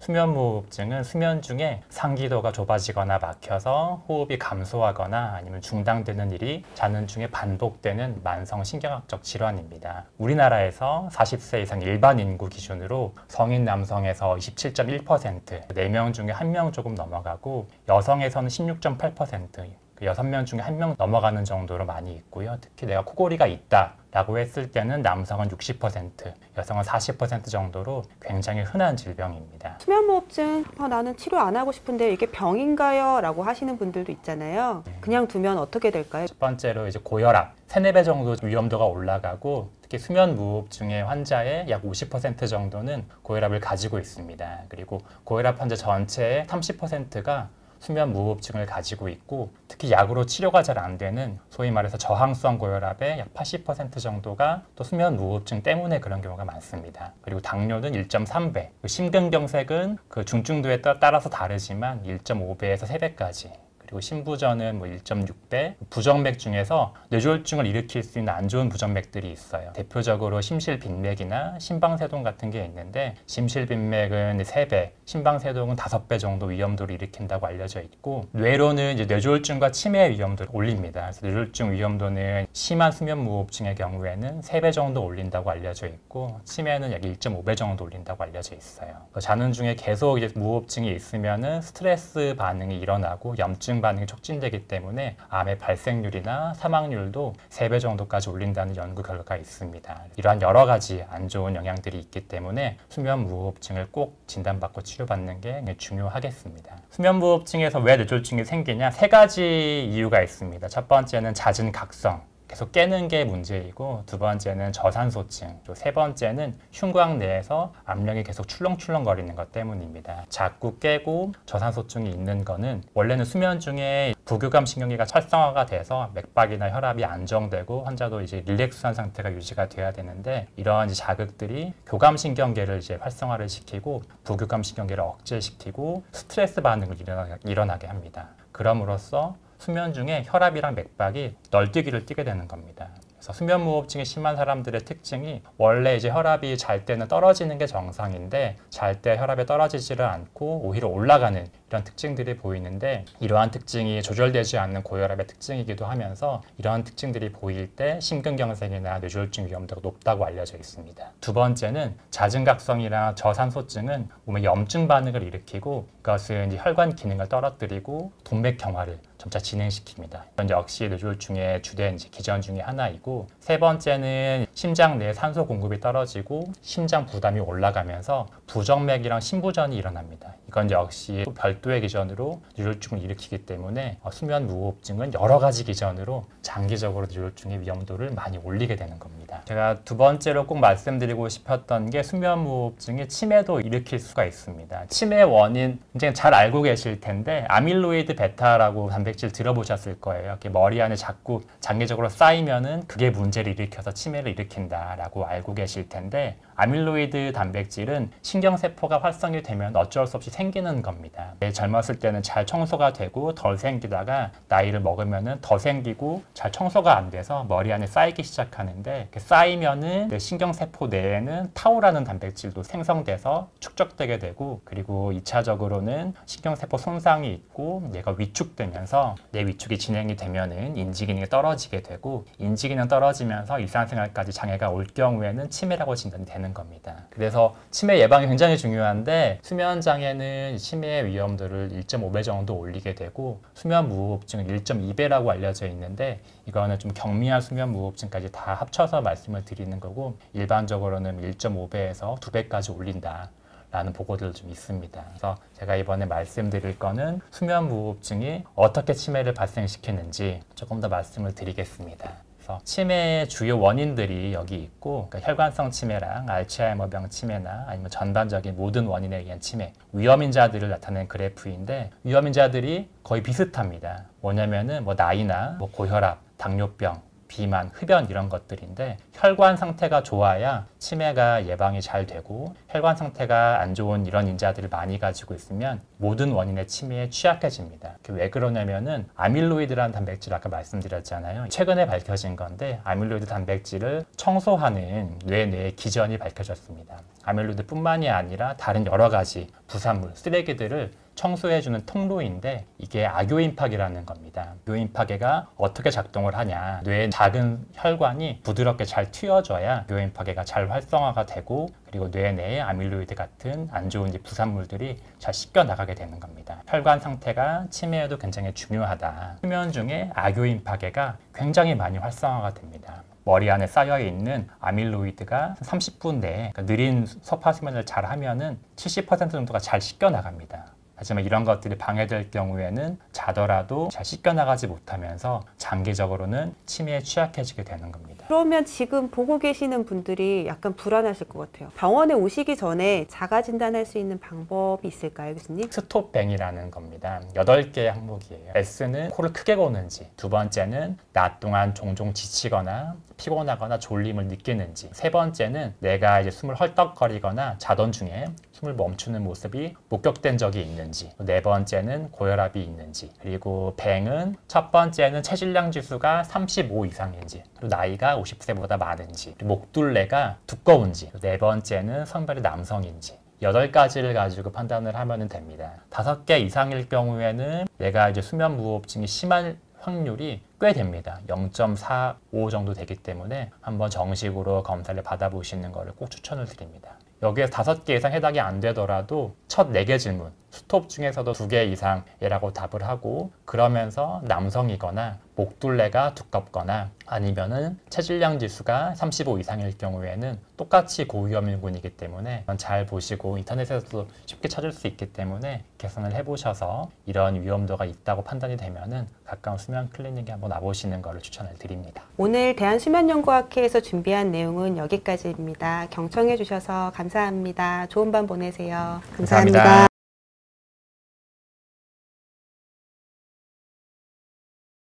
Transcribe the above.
수면무호흡증은 수면 중에 상기도가 좁아지거나 막혀서 호흡이 감소하거나 아니면 중단되는 일이 자는 중에 반복되는 만성 신경학적 질환입니다. 우리나라에서 40세 이상 일반 인구 기준으로 성인 남성에서 27.1%, 4명 중에 1명 조금 넘어가고 여성에서는 16.8%, 6명 중에 1명 넘어가는 정도로 많이 있고요. 특히 내가 코골이가 있다 라고 했을 때는 남성은 60%, 여성은 40% 정도로 굉장히 흔한 질병입니다. 수면무호흡증, 나는 치료 안 하고 싶은데 이게 병인가요? 라고 하시는 분들도 있잖아요. 그냥 두면 어떻게 될까요? 첫 번째로 이제 고혈압, 3, 4배 정도 위험도가 올라가고 특히 수면무호흡증의 환자의 약 50% 정도는 고혈압을 가지고 있습니다. 그리고 고혈압 환자 전체의 30%가 수면무호흡증을 가지고 있고 특히 약으로 치료가 잘 안 되는 소위 말해서 저항성 고혈압의 약 80% 정도가 또 수면무호흡증 때문에 그런 경우가 많습니다. 그리고 당뇨는 1.3배, 심근경색은 그 중증도에 따라서 다르지만 1.5배에서 3배까지, 그리고 심부전은 1.6배, 부정맥 중에서 뇌졸중을 일으킬 수 있는 안 좋은 부정맥들이 있어요. 대표적으로 심실빈맥이나 심방세동 같은 게 있는데 심실빈맥은 3배, 심방세동은 5배 정도 위험도를 일으킨다고 알려져 있고 뇌로는 이제 뇌졸중과 치매 위험도를 올립니다. 그래서 뇌졸중 위험도는 심한 수면무호흡증의 경우에는 3배 정도 올린다고 알려져 있고 치매는 약 1.5배 정도 올린다고 알려져 있어요. 자는 중에 계속 이제 무호흡증이 있으면은 스트레스 반응이 일어나고 염증 반응이 촉진되기 때문에 암의 발생률이나 사망률도 3배 정도까지 올린다는 연구 결과가 있습니다. 이러한 여러 가지 안 좋은 영향들이 있기 때문에 수면무호흡증을 꼭 진단받고 치료받는 게 중요하겠습니다. 수면무호흡증에서 왜 뇌졸중이 생기냐? 3가지 이유가 있습니다. 첫 번째는 잦은 각성, 계속 깨는 게 문제이고, 두 번째는 저산소증, 또 세 번째는 흉곽 내에서 압력이 계속 출렁출렁거리는 것 때문입니다. 자꾸 깨고 저산소증이 있는 거는 원래는 수면 중에 부교감 신경계가 활성화가 돼서 맥박이나 혈압이 안정되고 환자도 이제 릴렉스한 상태가 유지가 돼야 되는데 이러한 자극들이 교감 신경계를 이제 활성화를 시키고 부교감 신경계를 억제시키고 스트레스 반응을 일어나게 합니다. 그럼으로써 수면 중에 혈압이랑 맥박이 널뛰기를 뛰게 되는 겁니다. 그래서 수면무호흡증이 심한 사람들의 특징이 원래 이제 혈압이 잘 때는 떨어지는 게 정상인데 잘 때 혈압이 떨어지지를 않고 오히려 올라가는 이런 특징들이 보이는데 이러한 특징이 조절되지 않는 고혈압의 특징이기도 하면서 이러한 특징들이 보일 때 심근경색이나 뇌졸중 위험도가 높다고 알려져 있습니다. 두 번째는 잦은 각성이나 저산소증은 몸에 염증 반응을 일으키고 이것은 이제 혈관 기능을 떨어뜨리고 동맥 경화를 점차 진행시킵니다. 이건 역시 뇌졸중의 주된 기전 중에 하나이고 세 번째는 심장 내 산소 공급이 떨어지고 심장 부담이 올라가면서 부정맥이랑 심부전이 일어납니다. 이건 역시 또 별도의 기전으로 뇌졸중을 일으키기 때문에 수면 무호흡증은 여러 가지 기전으로 장기적으로 뇌졸중의 위험도를 많이 올리게 되는 겁니다. 제가 두 번째로 꼭 말씀드리고 싶었던 게 수면 무호흡증이 치매도 일으킬 수가 있습니다. 치매 원인 굉장히 잘 알고 계실 텐데 아밀로이드 베타라고 단백질 들어보셨을 거예요. 이렇게 머리 안에 자꾸 장기적으로 쌓이면은 그게 문제를 일으켜서 치매를 일으킨다라고 알고 계실 텐데 아밀로이드 단백질은 신경세포가 활성이 되면 어쩔 수 없이 생기는 겁니다. 젊었을 때는 잘 청소가 되고 덜 생기다가 나이를 먹으면은 더 생기고 잘 청소가 안 돼서 머리 안에 쌓이기 시작하는데 이렇게 쌓이면은 신경세포 내에는 타우라는 단백질도 생성돼서 축적되게 되고 그리고 2차적으로는 신경세포 손상이 있고 얘가 위축되면서 내 위축이 진행이 되면은 인지기능이 떨어지게 되고 인지기능 떨어지면서 일상생활까지 장애가 올 경우에는 치매라고 진단이 되는 겁니다. 그래서 치매 예방이 굉장히 중요한데 수면장애는 치매의 위험도를 1.5배 정도 올리게 되고 수면무호흡증은 1.2배라고 알려져 있는데 이거는 좀 경미한 수면무호흡증까지 다 합쳐서 말씀을 드리는 거고 일반적으로는 1.5배에서 2배까지 올린다 라는 보고들도 좀 있습니다. 그래서 제가 이번에 말씀드릴 거는 수면무호흡증이 어떻게 치매를 발생시키는지 조금 더 말씀을 드리겠습니다. 치매의 주요 원인들이 여기 있고 그러니까 혈관성 치매랑 알츠하이머병 치매나 아니면 전반적인 모든 원인에 의한 치매 위험인자들을 나타내는 그래프인데 위험인자들이 거의 비슷합니다. 뭐냐면은 나이나 고혈압, 당뇨병, 비만, 흡연 이런 것들인데 혈관 상태가 좋아야 치매가 예방이 잘 되고 혈관 상태가 안 좋은 이런 인자들을 많이 가지고 있으면 모든 원인의 치매에 취약해집니다. 왜 그러냐면은 아밀로이드라는 단백질 아까 말씀드렸잖아요. 최근에 밝혀진 건데 아밀로이드 단백질을 청소하는 뇌의 기전이 밝혀졌습니다. 아밀로이드뿐만이 아니라 다른 여러 가지 부산물, 쓰레기들을 청소해주는 통로인데 이게 악요인파계라는 겁니다. 요인파계가 어떻게 작동을 하냐. 뇌의 작은 혈관이 부드럽게 잘 틔워져야 요인파계가 잘 활성화가 되고 그리고 뇌 내에 아밀로이드 같은 안 좋은 부산물들이 잘 씻겨 나가게 되는 겁니다. 혈관 상태가 치매에도 굉장히 중요하다. 수면 중에 악요인파계가 굉장히 많이 활성화가 됩니다. 머리 안에 쌓여있는 아밀로이드가 30분 내에 그러니까 느린 소파 수면을 잘 하면은 70% 정도가 잘 씻겨 나갑니다. 하지만 이런 것들이 방해될 경우에는 자더라도 잘 씻겨나가지 못하면서 장기적으로는 치매에 취약해지게 되는 겁니다. 그러면 지금 보고 계시는 분들이 약간 불안하실 것 같아요. 병원에 오시기 전에 자가 진단할 수 있는 방법이 있을까요, 교수님? 스톱뱅이라는 겁니다. 8개의 항목이에요. S는 코를 크게 고는지, 두 번째는 낮 동안 종종 지치거나 피곤하거나 졸림을 느끼는지, 세 번째는 내가 이제 숨을 헐떡거리거나 자던 중에 숨을 멈추는 모습이 목격된 적이 있는지, 네 번째는 고혈압이 있는지, 그리고 뱅은 첫 번째는 체질량 지수가 35 이상인지, 그리고 나이가 50세보다 많은지, 그리고 목둘레가 두꺼운지, 네 번째는 성별이 남성인지, 8가지를 가지고 판단을 하면 됩니다. 5개 이상일 경우에는 내가 이제 수면 무호흡증이 심한 확률이 꽤 됩니다. 0.45 정도 되기 때문에 한번 정식으로 검사를 받아보시는 것을 꼭 추천을 드립니다. 여기에서 5개 이상 해당이 안 되더라도 첫 4개 질문, 스톱 중에서도 2개 이상이라고 답을 하고 그러면서 남성이거나 목둘레가 두껍거나 아니면은 체질량 지수가 35 이상일 경우에는 똑같이 고위험군이기 때문에 잘 보시고 인터넷에서도 쉽게 찾을 수 있기 때문에 개선을 해보셔서 이런 위험도가 있다고 판단이 되면은 가까운 수면 클리닉에 한번 와보시는 것을 추천을 드립니다. 오늘 대한수면연구학회에서 준비한 내용은 여기까지입니다. 경청해 주셔서 감사합니다. 좋은 밤 보내세요. 감사합니다.